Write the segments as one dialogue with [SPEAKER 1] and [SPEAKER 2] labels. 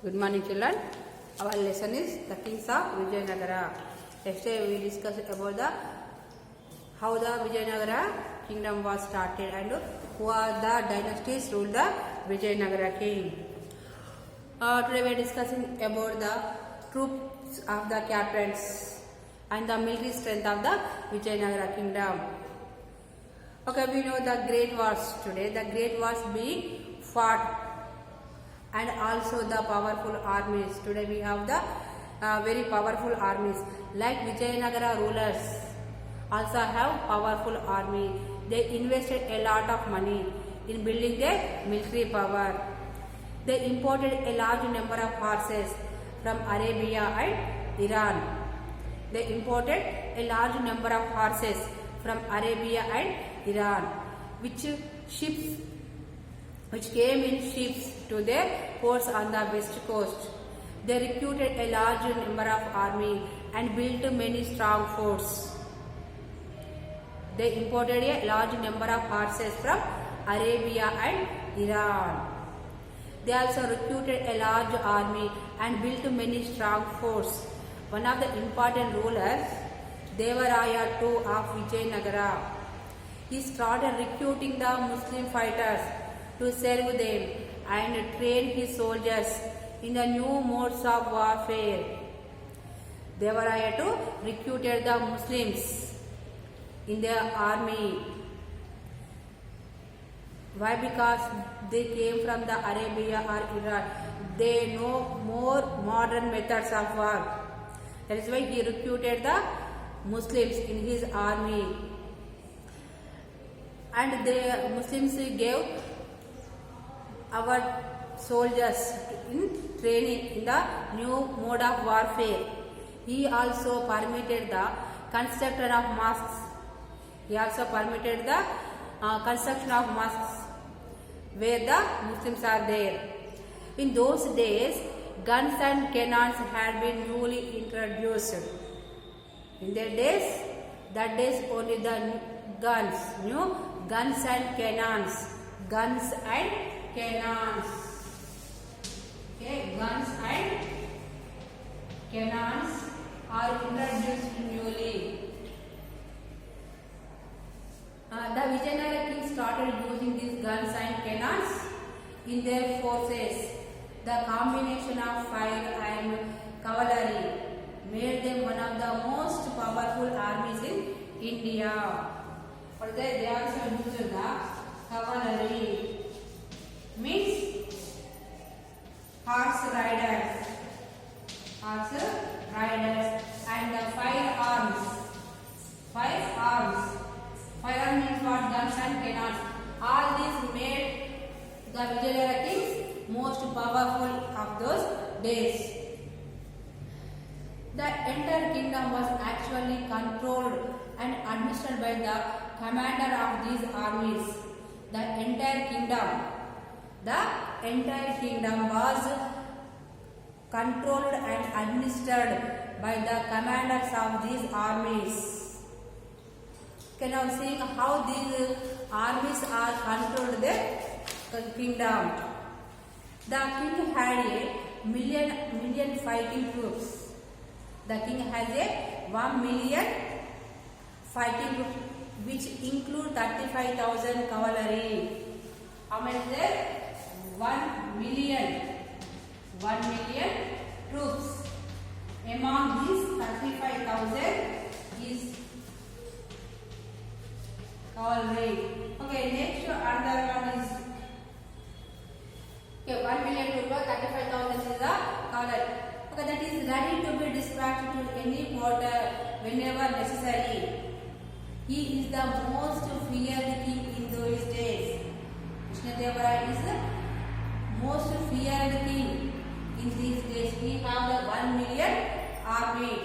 [SPEAKER 1] Good morning, children. Our lesson is the kings of Vijayanagara. Yesterday we discussed about how the Vijayanagara kingdom was started and who are the dynasties ruled the Vijayanagara king. Today we are discussing about the troops of the captains and the military strength of the Vijayanagara kingdom. Okay, we know the great wars today. The great wars being fought and also the powerful armies. Today we have the very powerful armies like Vijayanagara rulers also have powerful army. They invested a lot of money in building their military power. They imported a large number of horses from Arabia and Iran. They imported a large number of horses from Arabia and Iran, which came in ships to their ports on the west coast. They recruited a large number of army and built many strong forts. They imported a large number of horses from Arabia and Iran. They also recruited a large army and built many strong forts. One of the important rulers, Devaraya II of Vijayanagara, he started recruiting the Muslim fighters to serve them and train his soldiers in the new modes of warfare. Devaraya II recruited the Muslims in their army. Why? Because they came from the Arabia or Iran. They know more modern methods of war. That is why he recruited the Muslims in his army. And the Muslims gave our soldiers in training in the new mode of warfare. He also permitted the construction of mosques. He also permitted the construction of mosques where the Muslims are there. In those days, guns and cannons had been newly introduced. In their days, that days only the guns, new guns and cannons, guns and cannons. Okay, guns and cannons are introduced newly. The Vijayanagara king started using these guns and cannons in their forces. The combination of fire and cavalry made them one of the most powerful armies in India. For that, they also used the cavalry, means horse riders, and the firearms. Firearms means what? Guns and cannons. All these made the Vijayanagara kings most powerful of those days. The entire kingdom was actually controlled and administered by the commander of these armies. The entire kingdom was controlled and administered by the commanders of these armies. Okay, now seeing how these armies are controlled the kingdom. The king had a million fighting troops. The king has a 1 million fighting troops, which include 35,000 cavalry. How many is there? 1 million troops. Among these 35,000 is cavalry. Okay, next another one is 1 million troops, 35,000 is the cavalry. Okay, that is ready to be dispatched to any quarter whenever necessary. He is the most feared king in those days. Krishnadevara is the most feared king in these days. He have the 1 million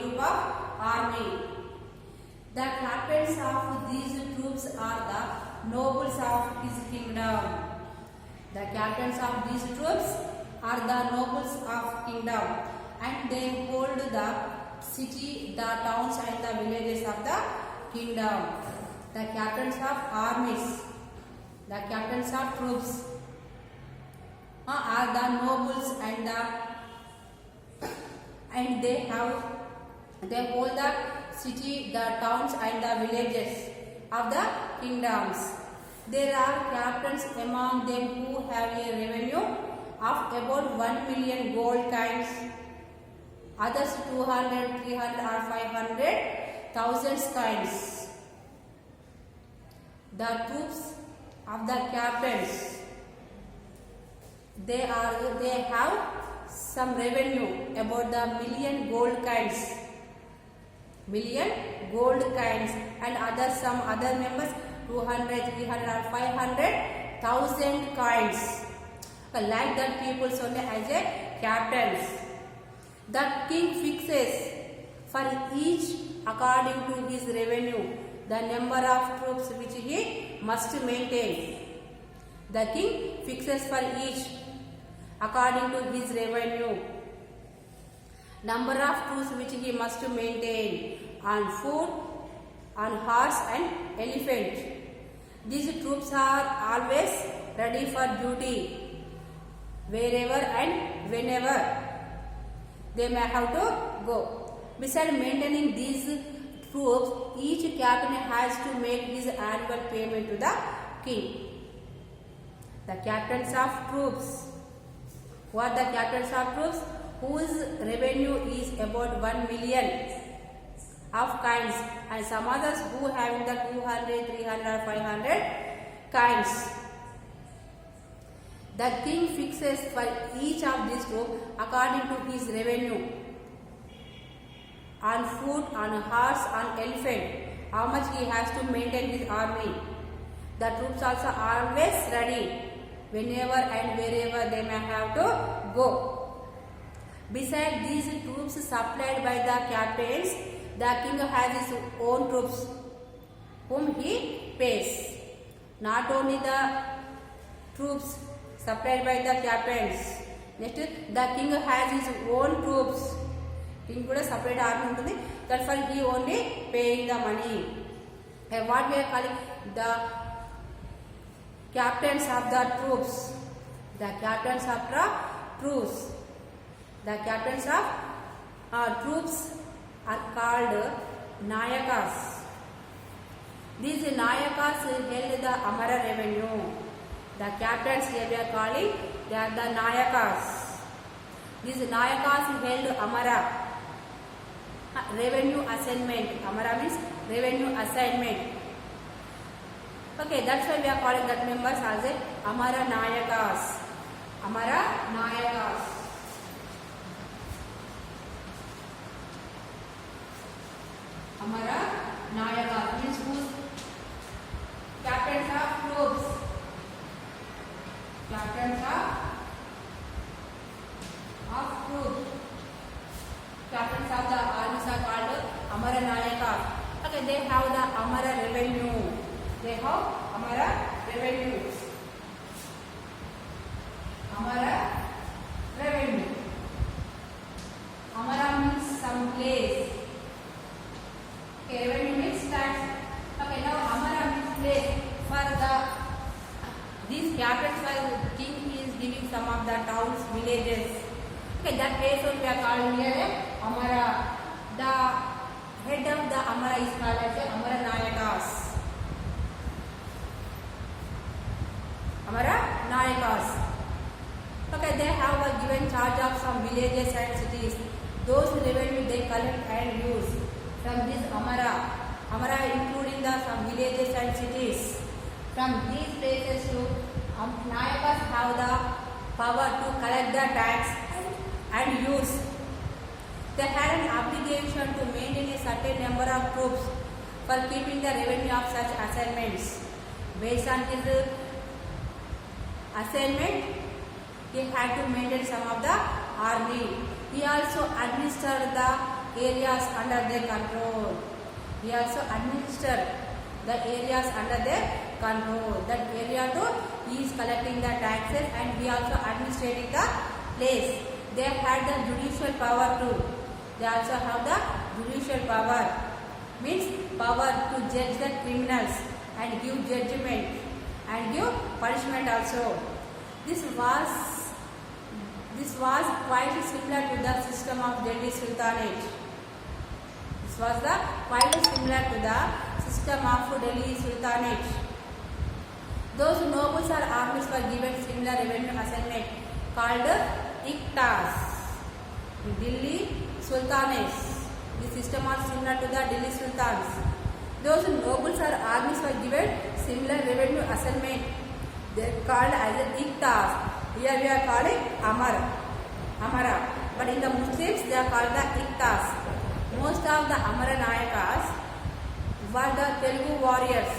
[SPEAKER 1] troop of army. The captains of these troops are the nobles of his kingdom. The captains of these troops are the nobles of kingdom, and they hold the city, the towns and the villages of the kingdom. The captains of armies, the captains of troops are the nobles and the they hold the city, the towns and the villages of the kingdoms. There are captains among them who have a revenue of about 1 million gold coins, others 200, 300 or 500,000 coins. The troops of the captains, they have some revenue about the million gold coins, and some other members 200, 300 or 500,000 coins. Like that, people only as a captains. The king fixes for each according to his revenue the number of troops which he must maintain. The king fixes for each according to his revenue number of troops which he must maintain on foot, on horse and elephant. These troops are always ready for duty wherever and whenever they may have to go. Besides maintaining these troops, each captain has to make his annual payment to the king. The captains of troops. What are the captains of troops? Whose revenue is about 1 million of coins, and some others who having the 200, 300 or 500 coins. The king fixes for each of these troops according to his revenue on foot, on horse, on elephant, how much he has to maintain his army. The troops also always ready whenever and wherever they may have to go. Besides these troops supplied by the captains, the king has his own troops whom he pays. Not only the troops supplied by the captains. Next, the king has his own troops. King kuda separate army untundi. That for he only paying the money. And what we are calling the captains of the troops. The captains of the troops. The captains of troops are called Nayakas. These Nayakas held the Amara revenue. The captains here we are calling, they are the Nayakas. These Nayakas held Amara revenue assignment. Amara means revenue assignment. Okay, that's why we are calling that members as a Amara Nayakas. Amara Nayakas. Amara Nayakas means whose captains of troops. Captains of troops. Captains of the armies are called Amara Nayaka. Okay, they have the Amara revenue. They have Amara revenues. Amara revenue. Amara means some place. Okay, revenue means tax. Okay, now Amara means place. For these captains, while king is giving some of the towns, villages. Okay, that place we are calling here Amara. The head of the Amara is called as Amara Nayakas. Amara Nayakas. Okay, they have a given charge of some villages and cities. Those revenue they collect and use from this Amara. Amara including the some villages and cities. From these places to Nayakas have the power to collect the tax and use. They had an obligation to maintain a certain number of troops for keeping the revenue of such assignments. Based on his assignment, he had to maintain some of the army. He also administered the areas under their control. He also administered the areas under their control. That area too, he is collecting the taxes and he also administrating the place. They had the judicial power too. They also have the judicial power. Means power to judge the criminals and give judgment and give punishment also. This was This was quite similar to the system of Delhi Sultanate. This was the quite similar to the system of Delhi Sultanate. Those nobles or armies were given similar revenue assignment called iktas. Delhi Sultanates. The system was similar to the Delhi Sultans. Those nobles or armies were given similar revenue assignment. They are called as iktas. Here we are calling Amara. But in the Muslims they are called the iktas. Most of the Amara Nayakas were the Telugu warriors.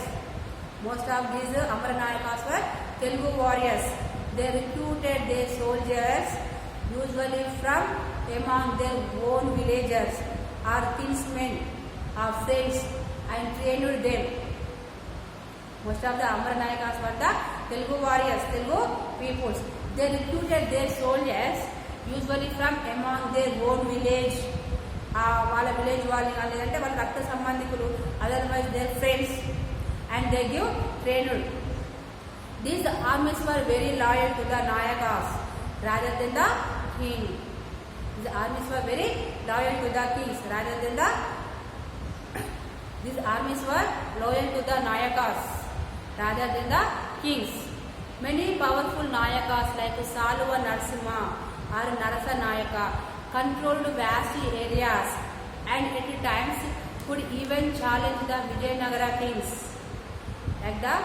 [SPEAKER 1] Most of these Amara Nayakas were Telugu warriors. They recruited their soldiers usually from among their own villagers or kinsmen or friends and trained them. Most of the Amara Nayakas were the Telugu warriors, Telugu peoples. They recruited their soldiers usually from among their own village. వాళ్ళ village వాళ్ళు లేదంటే వాళ్ళ రక్త సంబంధికులు, otherwise their friends, and they give trained. These armies were very loyal to the nayakas rather than the king. These armies were very loyal to the kings rather than the. These armies were loyal to the nayakas rather than the kings. Many powerful nayakas like Saluva Narasimha or Narasa Nayaka controlled vast areas and at times could even challenge the Vijayanagara kings. Like the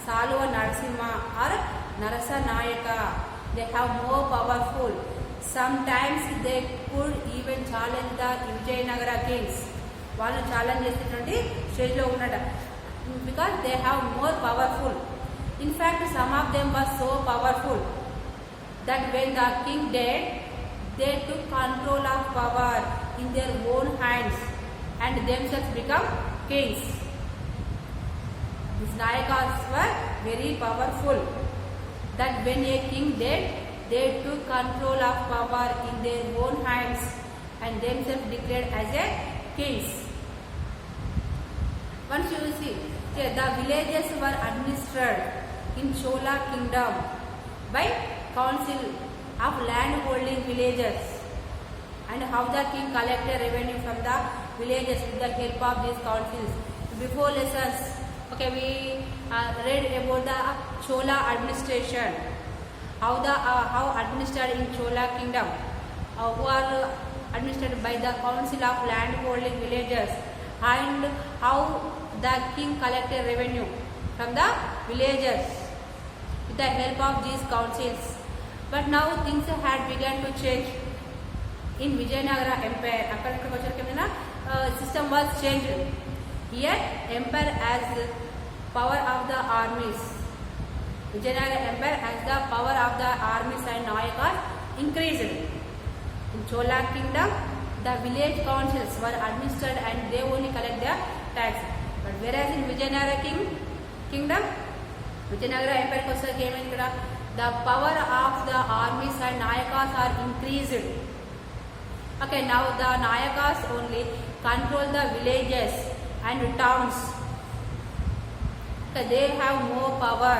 [SPEAKER 1] Saluva Narasimha or Narasa Nayaka, they have more powerful. Sometimes they could even challenge the Vijayanagara kings. వాళ్ళు challenge చేసేటువంటి స్టేజ్లో ఉన్నాడు because they have more powerful. In fact, some of them were so powerful that when the king died, they took control of power in their own hands and themselves become kings. These Nayakas were very powerful that when a king died, they took control of power in their own hands and themselves declared as a kings. Once you see, the villages were administered in Chola kingdom by council of land holding villages, and how the king collected revenue from the villages with the help of these councils. Before lessons, okay, we read about the Chola administration, how administered in Chola kingdom, who are administered by the council of land holding villages, and how the king collected revenue from the villagers with the help of these councils. But now things had begun to change in Vijayanagara empire. System was changed. Here empire has power of the armies. Vijayanagara empire has the power of the armies and Nayakas increased. In Chola kingdom, the village councils were administered and they only collect their tax. But whereas in Vijayanagara kingdom, Vijayanagara empire kossaki ఏమైంది ఇక్కడ, the power of the armies and Nayakas are increased. Okay, now the Nayakas only control the villages and towns. Okay, they have more power.